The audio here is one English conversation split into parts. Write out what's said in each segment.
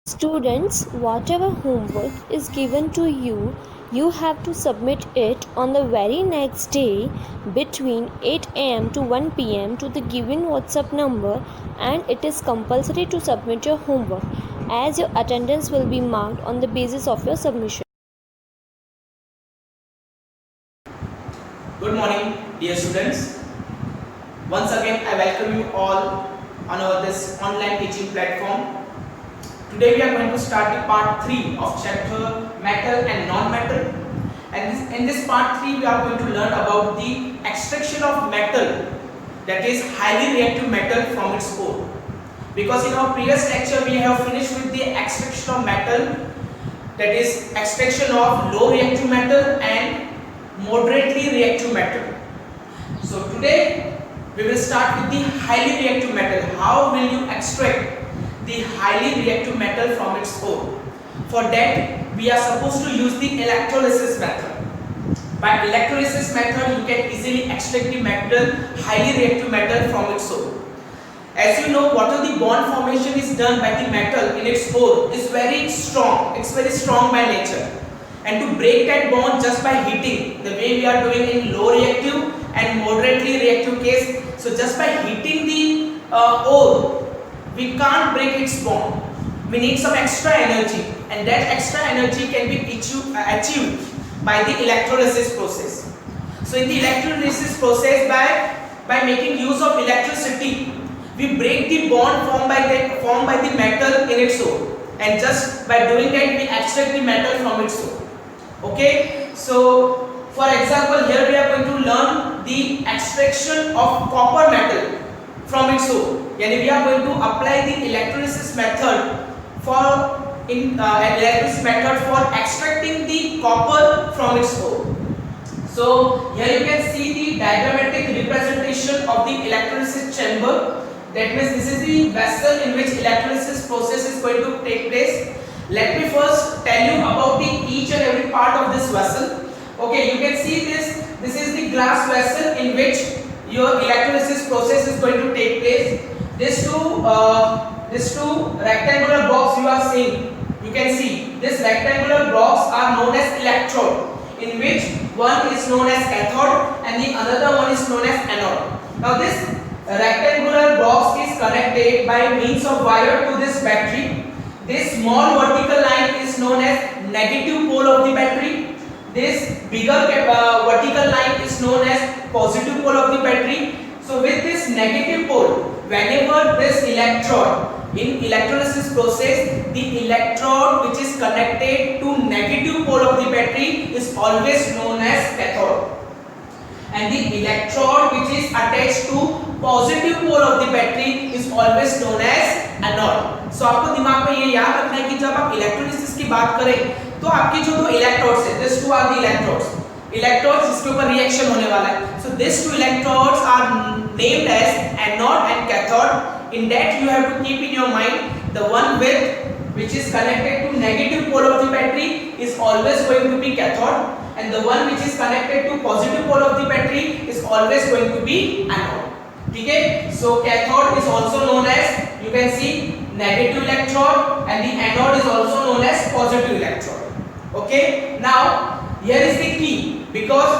Students, whatever homework is given to you, you have to submit it on the very next day between 8 am to 1 pm to the given WhatsApp number, and it is compulsory to submit your homework as your attendance will be marked on the basis of your submission. Good morning, dear students. Once again, I welcome you all on this online teaching platform. Today we are going to start the part 3 of chapter metal and non-metal. And in this part 3 we are going to learn about the extraction of metal, that is highly reactive metal, from its ore. Because in our previous lecture we have finished with the extraction of metal, that is extraction of low reactive metal and moderately reactive metal. So today we will start with the highly reactive metal. How will you extract the highly reactive metal from its ore? For that we are supposed to use the electrolysis method. By electrolysis method you can easily extract the metal, highly reactive metal, from its ore. As you know, what the bond formation is done by the metal in its ore is very strong. It's very strong by nature. And to break that bond just by heating, the way we are doing in low reactive and moderately reactive case, so just by heating the ore, we can't break its bond. We need some extra energy, and that extra energy can be achieved by the electrolysis process. So in the electrolysis process, by making use of electricity, we break the bond formed by the metal in its ore, and just by doing that we extract the metal from its ore. Okay, so for example, here we are going to learn the extraction of copper metal from its ore. Yani we are going to apply the electrolysis method for extracting the copper from its ore. So here you can see the diagrammatic representation of the electrolysis chamber. That means this is the vessel in which electrolysis process is going to take place. Let me first tell you about each and every part of this vessel. Okay, you can see this. This is the glass vessel in which your electrolysis process is going to take place. These two rectangular blocks you are seeing. You can see this rectangular blocks are known as electrode, in which one is known as cathode and the another one is known as anode. Now this rectangular box is connected by means of wire to this battery. This small vertical line is known as negative pole of the battery. This bigger vertical line is known as positive pole of the battery. So with this negative pole, whenever this electrode in electrolysis process, the electrode which is connected to negative pole of the battery is always known as cathode, and the electrode which is attached to positive pole of the battery is always known as anode. So आपको दिमाग में ये याद रखना है कि जब आप इलेक्ट्रोलिसिस की बात करें तो आपके जो दो इलेक्ट्रोड्स हैं, this two are the electrodes जिसके ऊपर रिएक्शन होने वाला है. So this two electrodes are named as anode and cathode. In that you have to keep in your mind the one with which is connected to negative pole of the battery is always going to be cathode, and the one which is connected to positive pole of the battery is always going to be anode. ठीक है. So cathode is also known as, you can see, negative electrode, and the anode is also known as positive electrode. Okay, now here is the key, because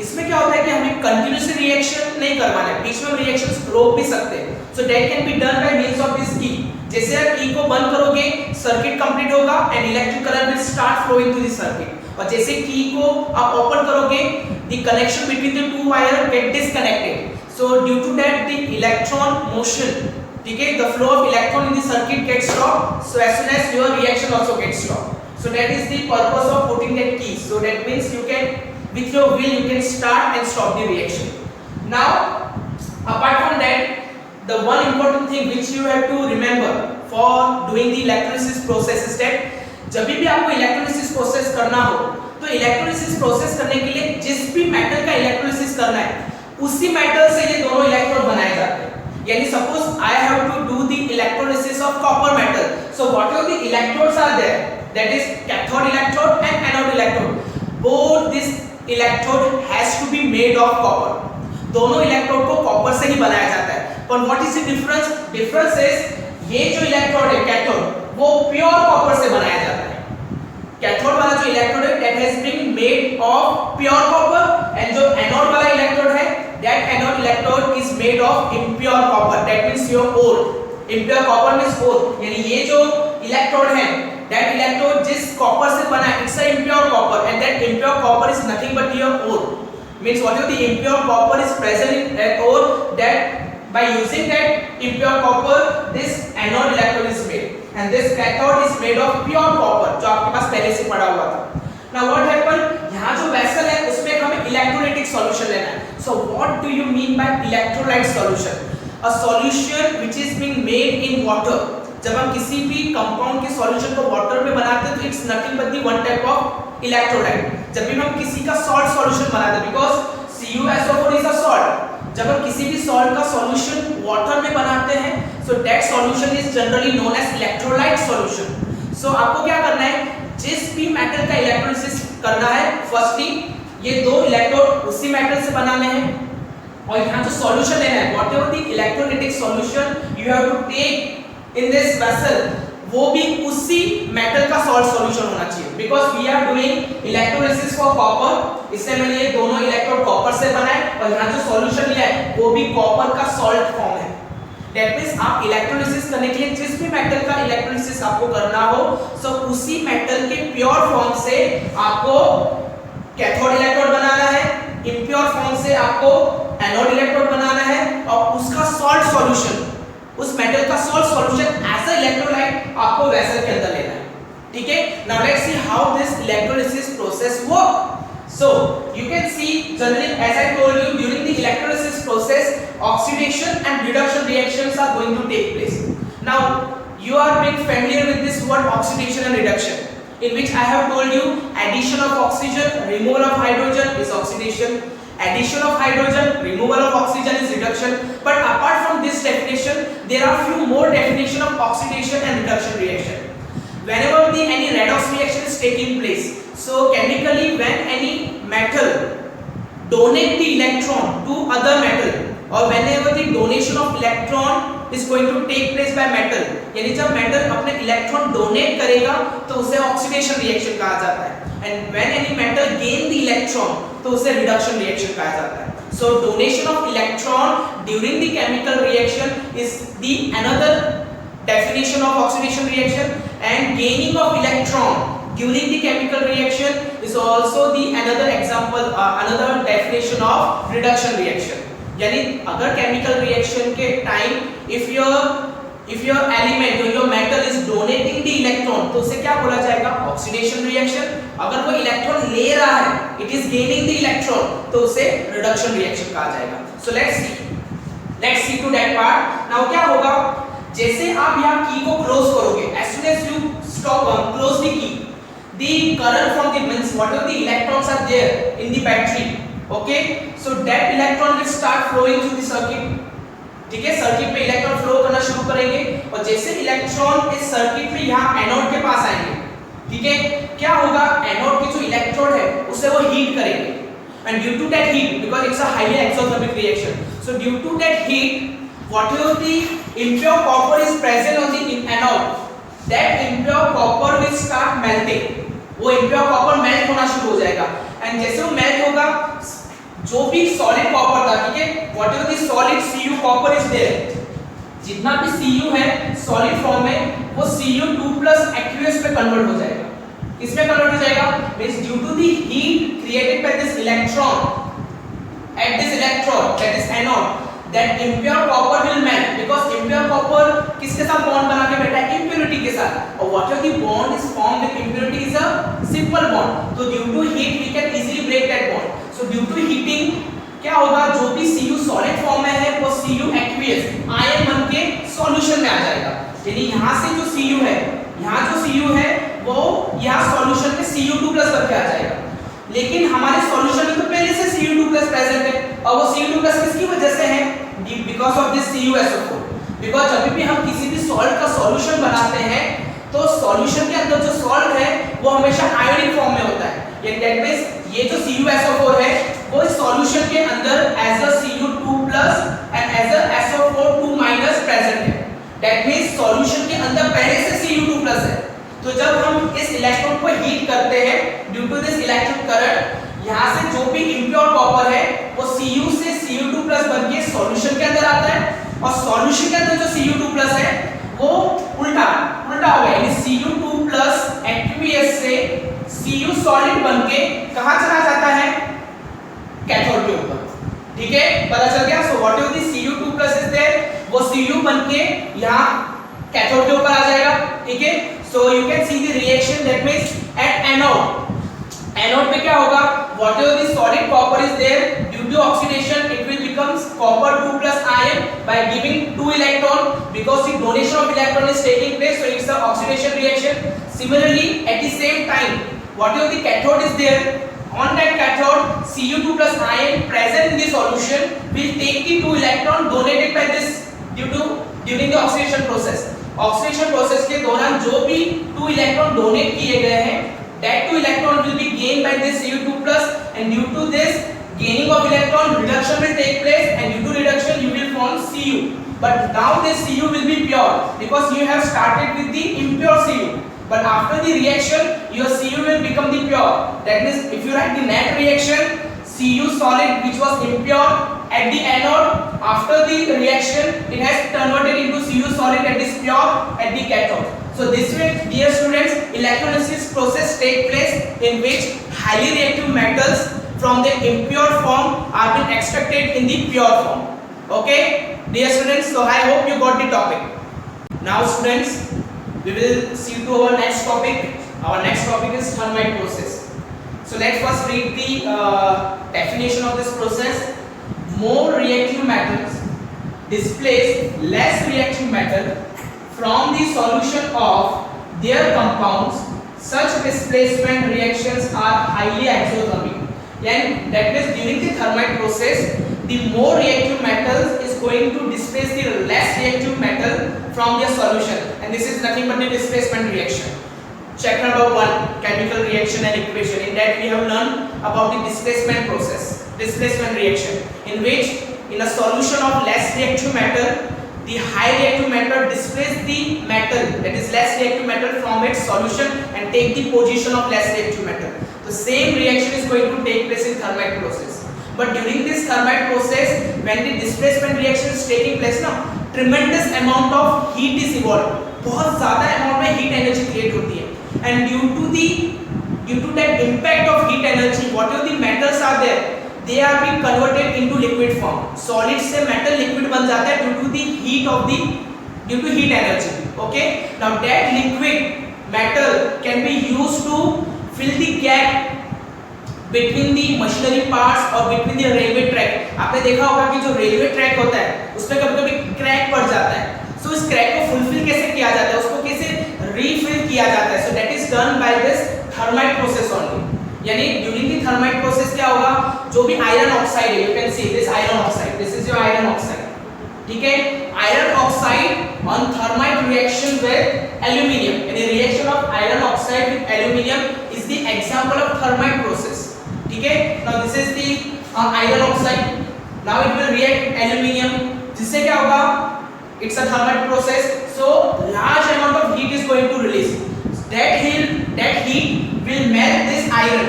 इसमें क्या होता है कि हमें continuous reaction नहीं करवाना है, बीच में रिएक्शंस रोक भी सकते हैं. So that can be done by means of this key. जैसे आप की को बंद करोगे सर्किट कंप्लीट होगा and electric current will start flowing to the circuit, और जैसे की को आप ओपन करोगे the connection between the two wire get disconnected. So due to that the electron motion, okay, the flow of electron in the circuit gets stopped. So as soon as your reaction also gets stopped. So that is the purpose of putting that key. So that means you can, with your will, you can start and stop the reaction. Now apart from that, the one important thing which you have to remember for doing the electrolysis process is that जब भी आपको electrolysis process करना हो तो electrolysis process करने के लिए जिस भी मेटल का इलेक्ट्रोलिसिस करना है उसी मेटल से ये दोनों इलेक्ट्रोड बनाए जाते हैं. यानी suppose I have to do the electrolysis of copper metal, so whatever the electrodes are there, that is cathode electrode and anode electrode, both this electrode has to be made of copper. दोनों electrode को copper से ही बनाया जाता है. पर what is the difference? Difference is ये जो इलेक्ट्रोड है कैथोड वो प्योर कॉपर से बनाया जाता है। कैथोड वाला जो इलेक्ट्रोड है that has been made of pure copper and जो एनोड वाला इलेक्ट्रोड है that anode electrode is made of impure copper, that means your ore. Impure copper means ore, यानी ये जो इलेक्ट्रोड है दैट इलेक्ट्रोड जिस कॉपर से बना है it's a impure copper and that impure copper is nothing but your ore. Means whatever the impure copper is present in that ore, that by using that impure copper this anode electrode is made and this cathode is made of pure copper जो आपके पास पहले से पढ़ा हुआ था। Now what happened, यहाँ जो vessel है उसमें हमें इलेक्ट्रोलाइटिक सॉल्यूशन लेना है। So what do you mean by electrolyte solution? A solution which is being made in water। जब हम किसी भी कंपाउंड के सॉल्यूशन को वाटर में बनाते हैं तो it's nothing but the one type of electrolyte. जब भी हम किसी का सॉल्ट सॉल्यूशन बनाते हैं because CuSO4 is a salt, जब हम किसी भी सॉल्ट का सॉल्यूशन वाटर में बनाते हैं so that solution is generally known as electrolyte solution. So आपको क्या करना है, जिस भी मेटल का इलेक्ट्रोलिसिस करना है फर्स्टली ये दो इलेक्ट्रोड उसी मेटल से बनाने हैं और यहाँ जो सॉल्यूशन लेना है whatever the electrolytic solution you have to take in this vessel वो भी उसी मेटल का सॉल्ट सॉल्यूशन होना चाहिए because we are doing electrolysis for copper. इसलिए मैंने ये दोनों इलेक्ट्रोड कॉपर से बनाए और यहाँ जो सॉल्यूशन लिया है वो भी कॉपर का सॉल्ट फॉर्म है। दैट मींस आप इलेक्ट्रोलिसिस करने के लिए जिस भी मेटल का इलेक्ट्रोलिसिस आपको करना हो सो उसी मेटल के प्योर फॉर्म से आपको कैथोड इलेक्ट्रोड बनाना है, इम्प्योर फॉर्म से आपको एनोड इलेक्ट्रोड बनाना है और उसका सॉल्ट सॉल्यूशन उस मेटल का salt solution as a electrolyte आपको वेसल के अंदर लेना है। ठीक है, now let's see how this electrolysis process work. So you can see generally as I told you during the electrolysis process oxidation and reduction reactions are going to take place. Now you are being familiar with this word oxidation and reduction in which I have told you addition of oxygen, removal of hydrogen is oxidation, addition of hydrogen, removal of oxygen is reduction. But apart from this definition there are few more definition of oxidation and reduction reaction. Whenever any redox reaction is taking place, so chemically when any metal donate the electron to other metal or whenever the donation of electron is going to take place by metal, यानी जब metal अपने electron donate करेगा तो उसे oxidation reaction कहा जाता है and when any metal gain the electron तो उसे reduction reaction कहा जाता है। So donation of electron during the chemical reaction is the another definition of oxidation reaction and gaining of electron during the chemical reaction is also the another example another definition of reduction reaction। यानी अगर chemical reaction के time if your element or your metal is donating the electron तो उसे क्या बोला जाएगा, oxidation reaction। अगर वो electron ले रहा है it is gaining the electron तो उसे reduction reaction कहा जाएगा। So let's see to that part। now क्या होगा, जैसे आप यहाँ की को क्लोज करोगे as soon as you stop close the key the current from the means whatever the electrons are there in the battery, okay, so that electron will start flowing through the circuit। ठीक है, circuit में electron flow करना शुरू करेंगे और जैसे electron इस circuit में यहाँ एनोड के पास आएंगे, ठीक है, क्या होगा, एनोड के जो इलेक्ट्रोड है उसे वो हीट करेंगे and due to that heat because it's a highly exothermic reaction, so due to that heat whatever the impure copper is present on the anode that impure copper will start melting। वो impure copper melt होना शुरू हो जाएगा and जैसे वो melt होगा जो भी solid copper था, ठीक है, whatever the solid Cu copper is there, जितना भी Cu है solid form में वो Cu2+ aqueous में convert हो जाएगा। किसमें convert हो जाएगा, means due to the heat created by this electron at this electrode that is anode that impure copper will melt because impure copper किसके साथ bond बना के बैठा है, impurity के साथ, और whatever the bond is formed with impurity is a simple bond, so due to heat we can easily break that bond। so due to heating क्या होगा, जो भी Cu solid form में है वो Cu aqueous आयन बन के solution में आ जाएगा। यानी यहाँ से जो Cu है, यहाँ जो Cu है वो यहाँ solution में Cu2+ बन के आ जाएगा, लेकिन हमारे सॉल्यूशन में तो पहले से Cu2+ प्रेजेंट है और वो Cu2+ किसकी वजह से है, because of this CuSO4। Because जब भी हम किसी भी सॉल्ट का सॉल्यूशन बनाते हैं तो सॉल्यूशन के अंदर जो सॉल्ट है वो हमेशा आयोनिक फॉर्म में होता है, यानी दैट मींस ये जो CuSO4 है वो इस सॉल्यूशन के अंदर as a Cu2+ and as a SO4 2- present है। दैट मींस सॉल्यूशन के अंदर पहले से Cu2+ है। तो जब हम इस इलेक्ट्रॉन को हीट करते हैं due to this electric current, यहाँ से जो भी इम्प्योर कॉपर है वो Cu से Cu2+ बन के सॉल्यूशन के अंदर आता है, और सॉल्यूशन के अंदर जो Cu2+ है वो उल्टा हो गया, यानी Cu2+ एक्वियस से Cu सॉलिड बन के कहाँ चला जाता है, कैथोड के ऊपर। ठीक है, पता चल गया। So what is the Cu2+ is there, वो Cu बन के यहाँ कैथोड के ऊपर आ जाएगा। ठीक है, so you can see the reaction, that means at anode पे क्या होगा, what is the solid copper is there, due to oxidation it will becomes copper 2+ ion by giving 2 electron, because the donation of electron is taking place, so it's an oxidation reaction. Similarly, at the same time, what is the cathode is there, on that cathode Cu2+ ion present in the solution will take the 2 electron donated by this during the oxidation process. Oxidation process के दौरान जो भी 2 electron donate किए गए हैं, that 2 electron will be gained by this Cu2+, and due to this gaining of electron, reduction will take place, and due to reduction you will form Cu. But now this Cu will be pure because you have started with the impure Cu. But after the reaction, your Cu will become the pure. That means if you write the net reaction, Cu solid which was impure at the anode, after the reaction it has converted into Cu solid that is pure at the cathode. So this way, dear students, electrolysis process take place in which highly reactive metals from the impure form are being extracted in the pure form. Okay, dear students, so I hope you got the topic. Now students, we will see to our next topic. Our next topic is thermite process. So let's first read the definition of this process. More reactive metals displace less reactive metal from the solution of their compounds. Such displacement reactions are highly exothermic. And that means during the thermite process, the more reactive metals is going to displace the less reactive metal from their solution, and this is nothing but the displacement reaction. Chapter number 1, chemical reaction and equation. In that we have learned about the displacement process, displacement reaction, in which in a solution of less reactive metal, the high reactive metal displace the metal that is less reactive metal from its solution and take the position of less reactive metal. The same reaction is going to take place in thermite process. But during this thermite process, when the displacement reaction is taking place, now tremendous amount of heat is evolved. बहुत ज़्यादा amount में heat energy create होती है, and due to that impact of heat energy, whatever the metals are there, they are being converted into liquid form. Solid से metal liquid बन जाता है due to heat energy. Okay, now that liquid metal can be used to fill the gap between the machinery parts और between the railway track. आपने देखा होगा कि जो रेलवे ट्रैक होता है उसमें कभी-कभी क्रैक पड़ जाता है, so इस क्रैक को फुलफिल कैसे किया जाता है, उसको कैसे रीफिल किया जाता है, so that is done by this thermite process only. यानी during the thermite process क्या होगा, जो भी आयरन ऑक्साइड है, you can see this iron oxide, this is your iron oxide. ठीक है, iron oxide on thermite reaction with aluminium, यानी reaction of iron oxide with aluminium is the example of thermite process. ठीक है, now this is the iron oxide, now it will react with aluminium, जिससे क्या होगा, it's a thermite process, so large amount of heat is going to release. That heat will melt this iron.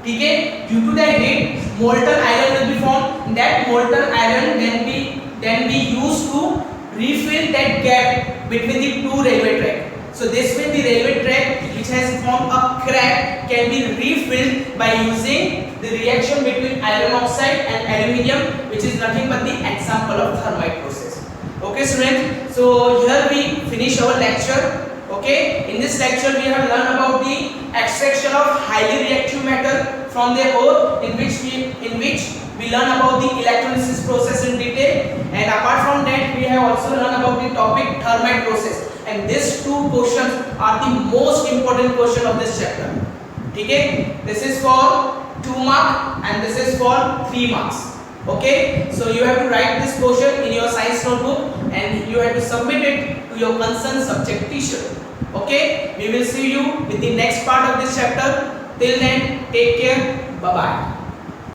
ठीक है, due to that heat molten iron will be formed. That molten iron then be used to refill that gap between the two railway track. So this way the railway track which has formed a crack can be refilled by using the reaction between iron oxide and aluminium, which is nothing but the example of thermite process. Okay students, so here we finish our lecture. Okay, in this lecture we have learned about the extraction of highly reactive metal from their ore, in which we learn about the electrolysis process in detail, and apart from that we have also learned about the topic thermite process, and these two questions are the most important question of this chapter. ठीक है, this is for 2 marks and this is for 3 marks. Okay, so you have to write this question in your science notebook and you have to submit it to your concerned subject teacher. Okay, we will see you with the next part of this chapter. Till then, take care. Bye bye.